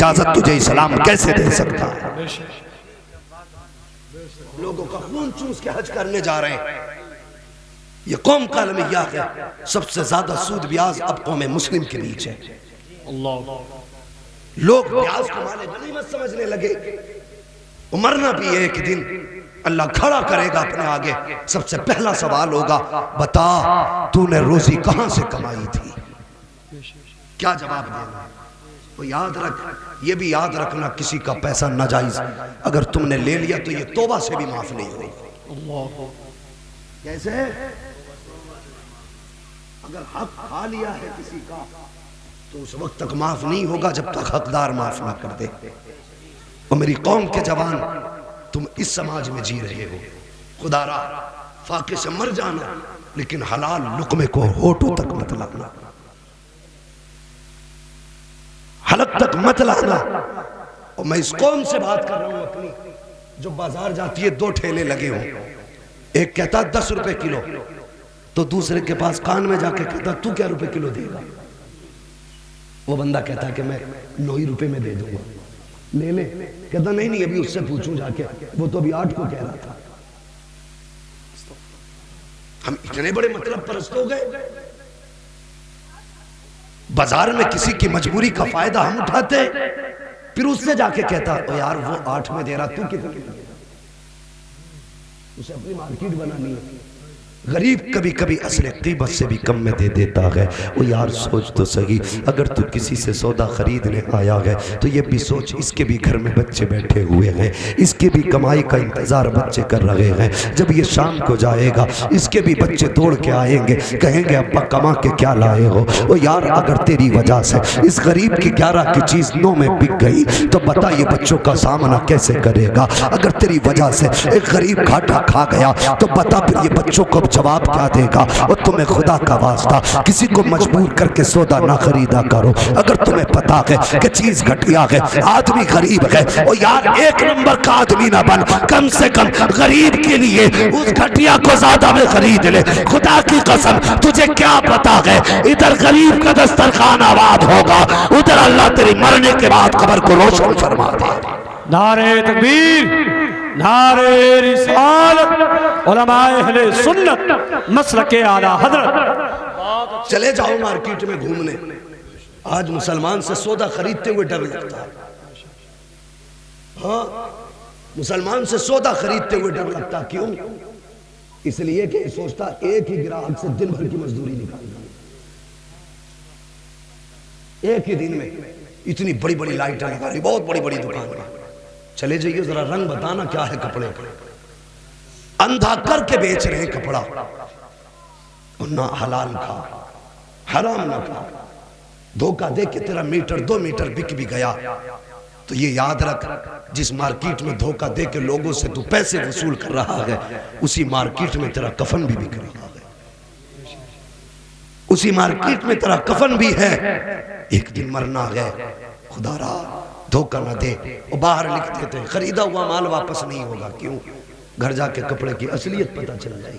इजाजत तुझे इस्लाम कैसे दे सकता है? लोगों का खून चूस के हज करने जा रहे हैं। ये कौम का अलमिया है, सबसे ज्यादा सूद ब्याज अब कौम मुस्लिम के बीच है। लोग ब्याज को माले गनीमत समझने लगे। मरना भी एक दिन अल्लाह खड़ा करेगा अपने आगे। सबसे पहला सवाल होगा, बता तूने रोजी कहां से कमाई थी? क्या जवाब देना? तो याद रख, ये भी याद रखना, किसी का पैसा नाजायज अगर तुमने ले लिया तो ये तौबा से भी माफ नहीं होगा। कैसे? अगर हक खा लिया है किसी का तो उस वक्त तक माफ नहीं होगा जब तक हकदार माफ ना कर दे। और मेरी कौम के जवान, तुम इस समाज में जी रहे हो, खुदारा फाके से मर जाना, लेकिन हलाल लुकमे को होठों तक मत लाना, हलक तक मत लाना। और मैं इस कौम से बात कर रहा हूं अपनी, जो बाजार जाती है, दो ठेले लगे हो, एक कहता 10 रुपए किलो, तो दूसरे के पास कान में जाके कहता तू क्या रुपए किलो देगा? वो बंदा कहता कि मैं 9 ही रुपए में दे दूंगा, ले ले। कहता नहीं नहीं, अभी उससे पूछूं जाके, वो तो अभी 8 को कह रहा था। हम इतने बड़े मतलब परस्त हो गए, बाजार में किसी की मजबूरी का फायदा हम उठाते, फिर उससे जाके कहता ओ यार वो 8 में दे रहा, तू कितने में? उसे अपनी मार्केट बनानी है। गरीब कभी कभी असले कीमत से भी कम में दे देता है। वो यार सोच तो सही, अगर तू किसी से सौदा खरीदने आया है तो ये भी सोच, इसके भी घर में बच्चे बैठे हुए हैं, इसके भी कमाई का इंतजार बच्चे कर रहे हैं। जब ये शाम को जाएगा इसके भी बच्चे दौड़ के आएंगे, कहेंगे अब्बा कमा के क्या लाए हो? वो यार अगर तेरी वजह से इस गरीब की 11 की चीज 9 में बिक गई तो बता ये बच्चों का सामना कैसे करेगा? अगर तेरी वजह से एक गरीब घाटा खा गया तो बता फिर ये बच्चों को जवाब क्या देगा? और तुम्हें खुदा का वास्ता किसी को मजबूर करके सौदा ना खरीदा करो। अगर तुम्हें पता है कि चीज घटिया है, आदमी गरीब है, और यार 1 नंबर का आदमी ना बन, कम से कम गरीब के लिए उस घटिया को ज्यादा में खरीद ले। खुदा की कसम, तुझे क्या पता है इधर गरीब का दस्तरखान आबाद होगा, उधर अल्लाह तेरी मरने के बाद कब्र को रोशन फरमा देगा। नारे तकबीर, नारे रिसालत, उलमाए अहले सुन्नत, मसलके आला हजरत। चले जाओ मार्केट में घूमने, आज मुसलमान से सौदा खरीदते हुए डर लगता है। हाँ, मुसलमान से सौदा खरीदते हुए डर लगता। क्यों? इसलिए कि सोचता एक ही ग्राहक से दिन भर की मजदूरी निकालना, एक ही दिन में इतनी बड़ी बड़ी लाइटें लगा रही, बहुत बड़ी बड़ी दुकान है। चले जाइए, जरा रंग बताना क्या है कपड़े का। अंधा करके बेच रहे हैं कपड़ा, और ना हलाल खा, हराम ना खा। धोखा दे के तेरा मीटर 2 मीटर बिक भी गया तो ये याद रख, जिस मार्केट में धोखा दे के लोगों से तू पैसे वसूल कर रहा है, उसी मार्केट में तेरा कफन भी बिक रहा है, उसी मार्केट में तेरा कफन भी है। एक दिन मरना है, खुदारा धोखा ना दे। और बाहर लिख देते हैं खरीदा हुआ माल वापस नहीं होगा। क्यों? घर जाके कपड़े की असलियत पता चल जाएगी,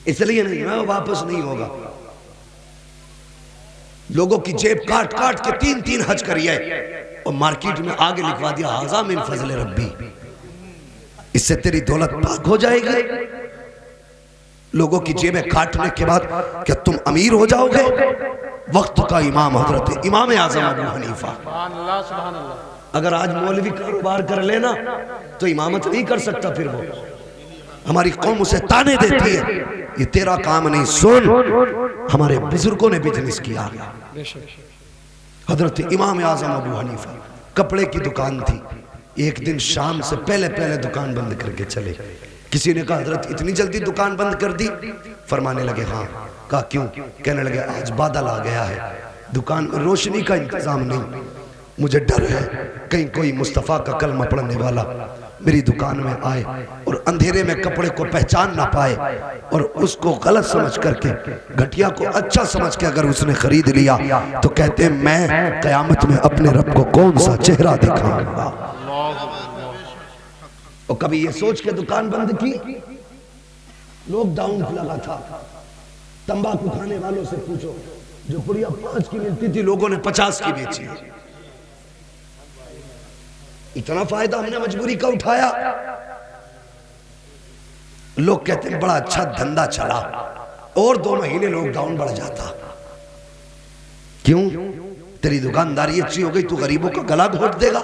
इसलिए नहीं है वापस नहीं होगा। लोगों की जेब काट काट के 3-3 हज करिए, और मार्केट में आगे लिखवा दिया हाजा मिन फजल रब्बी, इससे तेरी दौलत पाक हो जाएगी। लोगों की जेबें काटने के बाद क्या तुम अमीर हो जाओगे? वक्त का इमाम हजरत इमाम आजम अबू हनीफा, अगर आज मौलवी कारोबार कर लेना तो इमामत नहीं कर सकता। फिर वो हमारी कौम उसे ताने देती है, ये तेरा काम नहीं। सुन, हमारे बुजुर्गों ने बिजनेस किया। हजरत इमाम आजम अबू हनीफा कपड़े की दुकान थी। एक दिन शाम से पहले पहले दुकान बंद करके चले। किसी ने कहा हजरत इतनी जल्दी दुकान बंद कर दी? फरमाने लगे हाँ। कहा क्यों? कहने लगे आज बादल आ गया है, दुकान में रोशनी का इंतजाम नहीं, मुझे डर है कहीं कोई मुस्तफ़ा का कलमा पढ़ने वाला मेरी दुकान में आए और अंधेरे में कपड़े को पहचान ना पाए, और उसको गलत समझ करके, घटिया को अच्छा समझ के अगर उसने खरीद लिया तो कहते मैं कयामत में अपने रब को कौन सा चेहरा दिखाऊंगा। और कभी ये सोच के दुकान बंद की। लॉकडाउन लगा था, तंबाकू खाने वालों से पूछो, जो पुड़िया 5 की मिलती थी लोगों ने 50 की बेची। इतना फायदा हमने मजबूरी का उठाया। लोग कहते हैं बड़ा अच्छा धंधा चला, और 2 महीने लॉकडाउन बढ़ जाता। क्यों? तेरी दुकानदारी अच्छी हो गई, तू गरीबों का गला घोट देगा।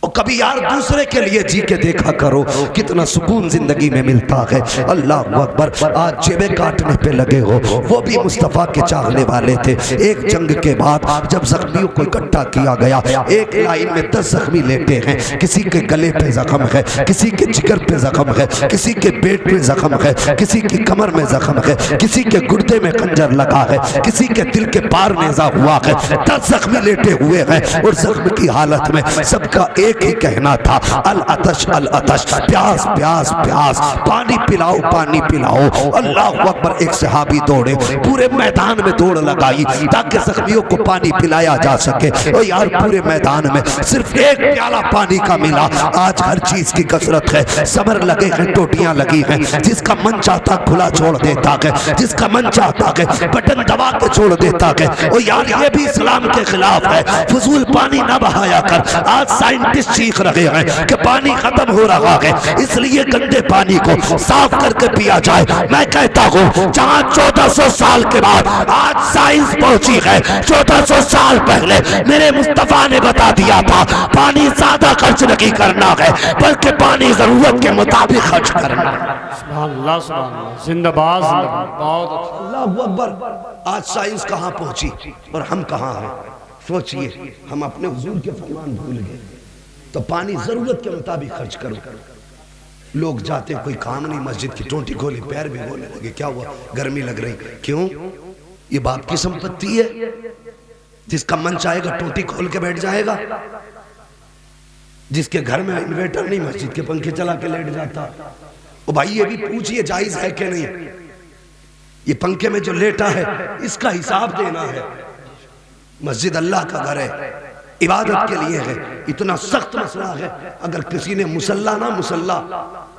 और कभी यार दूसरे के लिए जी के देखा करो, कितना सुकून जिंदगी में मिलता है। अल्लाह अकबर। आज जेबें काटने पे लगे हो, वो भी मुस्तफ़ा के चाहने वाले थे। एक जंग के बाद जब जख्मियों को इकट्ठा किया गया, एक लाइन में 10 जख्मी लेटे हैं। किसी के गले पे जख्म है, किसी के जिगर पे जख्म है, किसी के पेट पे जख्म है, किसी की कमर में जख्म है, किसी के गुर्दे में खंजर लगा है, किसी के दिल के पार नेजा हुआ है। 10 जख्मी लेटे हुए हैं और जख्म की हालत में सबका एक ही कहना था, अल अतश अल अतश, प्यास प्यास प्यास, पानी पिलाओ पानी पिलाओ। अल्लाह अकबर। एक सहाबी दौड़े, पूरे मैदान में दौड़ लगाई ताकि जख्मियों को पानी पिलाया जा सके। और यार पूरे मैदान में सिर्फ एक प्याला पानी का मिला। आज हर चीज की कसरत है, समर लगे हैं, टोटियां लगी हैं, जिसका मन चाहता खुला छोड़ देता है, जिसका मन चाहता है बटन दबा के छोड़ देता है। और यार ये भी इस्लाम के खिलाफ है। फजूल पानी ना बहाया कर। आज साइंटिस्ट सीख रहे हैं कि पानी खत्म हो रहा है, इसलिए गंदे पानी को साफ करके पिया जाए। मैं कहता हूँ जहाँ 1400 साल के बाद आज साइंस पहुंची है, 1400 साल पहले मेरे मुस्तफा ने बता दिया था पानी ज्यादा खर्च नहीं करना है, बल्कि पानी जरूरत के मुताबिक खर्च करना है। सुभान अल्लाह, जिंदाबाद जिंदाबाद। बहुत अच्छा। अल्लाह अकबर। आज साइंस कहाँ पहुंची और हम कहाँ हैं? सोचिए, हम अपने हुजूर के फरमान भूल गए। तो पानी जरूरत के मुताबिक खर्च करो। लोग जाते कोई काम नहीं, मस्जिद की टोंटी खोली, पैर भी बोलने लगे, क्या हुआ? गर्मी लग रही। क्यों? ये बाप की संपत्ति है, जिसका मन चाहेगा टोंटी खोल के बैठ जाएगा। जिसके घर में इन्वर्टर नहीं, मस्जिद के पंखे चला के लेट जाता। ओ भाई ये भी पूछिए जायज है कि नहीं? ये पंखे में जो लेटा है इसका हिसाब देना है। मस्जिद अल्लाह का घर है, इबादत के लिए है। इतना सख्त मसला है, अगर किसी ने मुसल्ला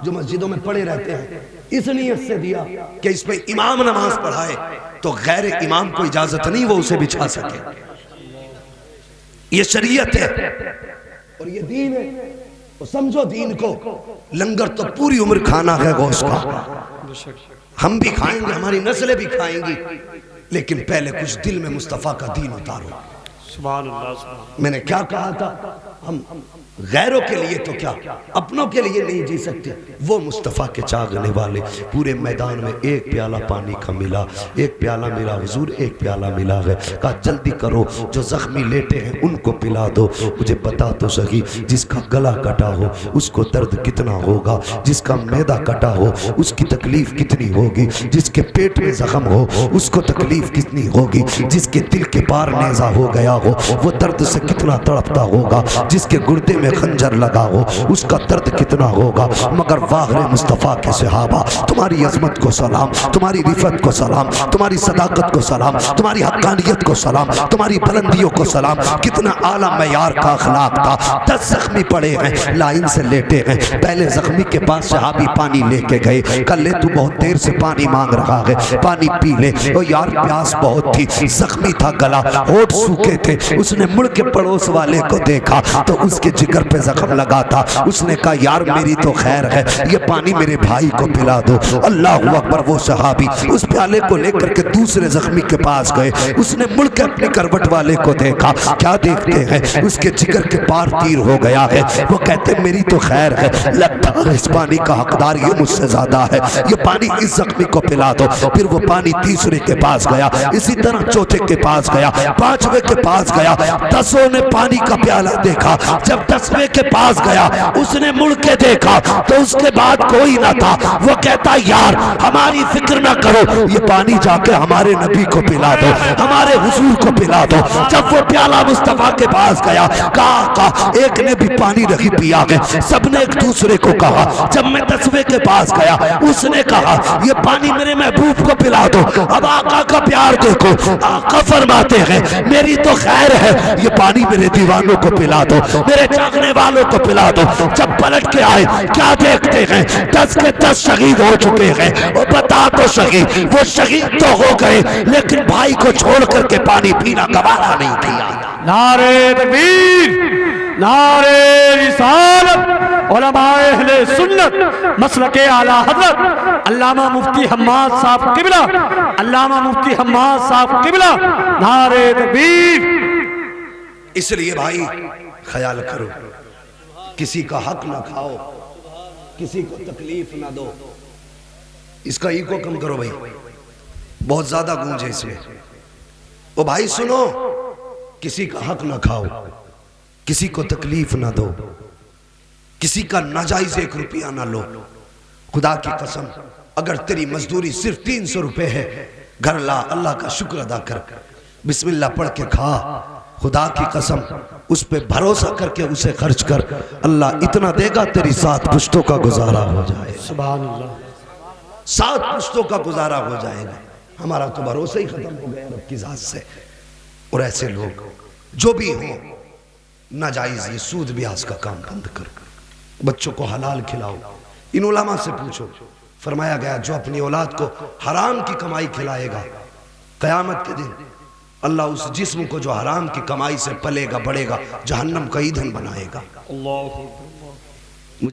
जो मस्जिदों में पड़े रहते हैं इस नियत से दिया कि इस पे इमाम नमाज पढ़ाए, तो गैर इमाम को इजाजत नहीं वो उसे बिछा सके। ये शरीयत है और ये दीन है। तो समझो दीन को। लंगर तो पूरी उम्र खाना है गोश्त का, हम भी खाएंगे, हमारी नस्लें भी खाएंगी, लेकिन पहले कुछ दिल में मुस्तफा का दीन उतारो। सुभान अल्लाह। मैंने क्या कहा था? हम गैरों के लिए तो क्या अपनों के लिए नहीं जी सकते। वो मुस्तफ़ा के चाहने वाले पूरे मैदान में एक प्याला पानी का मिला, एक प्याला मिला हुजूर, एक प्याला मिला है। कहा जल्दी करो, जो जख्मी लेटे हैं उनको पिला दो। मुझे बता तो सही, जिसका गला कटा हो उसको दर्द कितना होगा, जिसका मैदा कटा हो उसकी तकलीफ कितनी होगी, जिसके पेट में जख्म हो उसको तकलीफ कितनी होगी, जिसके दिल के पार नेजा हो गया हो वो दर्द से कितना तड़पता होगा, जिसके गुर्दे में खंजर लगा हो उसका दर्द कितना होगा। मगर वाहरे मुस्तफ़ा के सहाबा, तुम्हारी अजमत को सलाम, तुम्हारी रिफत को सलाम, तुम्हारी सदाकत को सलाम, तुम्हारी हक्कानियत को सलाम, तुम्हारी बुलंदियों को सलाम। कितना आला मयार का अखलाक था। 10 जख्मी पड़े हैं, लाइन से लेटे हैं। पहले जख्मी के पास सहाबी पानी लेके गए। कल ले तू बहुत देर से पानी मांग रहा है, पानी पी ले। ओ यार प्यास बहुत थी, जख्मी था, गला होठ सूखे थे। उसने मुड़ के पड़ोस वाले को देखा तो उसके जिगर पे जख्म लगा था। उसने कहा यार मेरी तो खैर है, ये पानी मेरे भाई को पिला दो। अल्लाह अकबर। वो सहाबी उस प्याले को लेकर के दूसरे जख्मी के पास गए। उसने मुड़ के अपनी करवट वाले को देखा। क्या देखते हैं? उसके जिगर के पार तीर हो गया है। वो कहते मेरी तो खैर है, लगता है इस पानी का हकदार ये मुझसे ज्यादा है, ये पानी इस जख्मी को पिला दो। फिर वो पानी तीसरे के पास गया, इसी तरह चौथे के पास गया, पांचवें के पास गया। 10 ने पानी का प्याला देखा। जब 10वें के पास गया उसने मुड़ के देखा तो उसके बाद कोई ना था। वो कहता यार हमारी फिक्र ना करो, ये पानी जाके हमारे नबी को पिला दो, हमारे हुजूर को पिला दो। जब वो प्याला मुस्तफा के पास गया, कहा एक ने भी पानी नहीं पिया है। सबने एक दूसरे को कहा। जब मैं 10वें के पास गया उसने कहा ये पानी मेरे महबूब को पिला दो। अब आका का प्यार देखो, आका फरमाते हैं मेरी तो खैर है, ये पानी मेरे दीवानों को पिला दो। दो, मेरे चाहने वालों को पिला दो। जब पलट के आए क्या देखते हैं, 10 के 10 शहीद हो चुके हैं। वो बता तो सही, वो शहीद तो हो गए लेकिन भाई को छोड़ करके पानी पीना गवारा नहीं किया। नारे तकबीर, नारे रिसालत, उलमाए अहले सुन्नत, मसलके आला हजरत अल्लामा मुफ्ती हम्माद साहब किबला, अल्लामा मुफ्ती हम्माद साहब किबला, नारे तकबीर। इसलिए भाई ख्याल करो, किसी का हक ना खाओ, किसी को तकलीफ ना दो। इसका ईको कम करो भाई, बहुत ज्यादा गूंज है इसमें। ओ भाई सुनो, किसी का हक ना खाओ, किसी को तकलीफ ना दो, किसी का नाजायज 1 रुपया ना लो। खुदा की कसम, अगर तेरी मजदूरी सिर्फ 300 रुपए है, घर ला, अल्लाह का शुक्र अदा कर, बिस्मिल्लाह पढ़ के खा। खुदा की कसम, उस पे भरोसा करके उसे खर्च कर, अल्लाह इतना देगा तेरी 7 पुश्तों का गुजारा हो जाएगा। सुभान अल्लाह, 7 पुश्तों का गुजारा हो जाएगा। हमारा तो भरोसा ही खत्म हो गया रब की जात से। और ऐसे लोग जो भी हो, नाजायज ये सूद ब्याज का काम बंद कर, बच्चों को हलाल खिलाओ। इन उलमा से पूछो, फरमाया गया जो अपनी औलाद को हराम की कमाई खिलाएगा, कयामत के दिन अल्लाह उस जिस्म को जो हराम की कमाई से पलेगा बढ़ेगा, जहन्नम का ईंधन बनाएगा।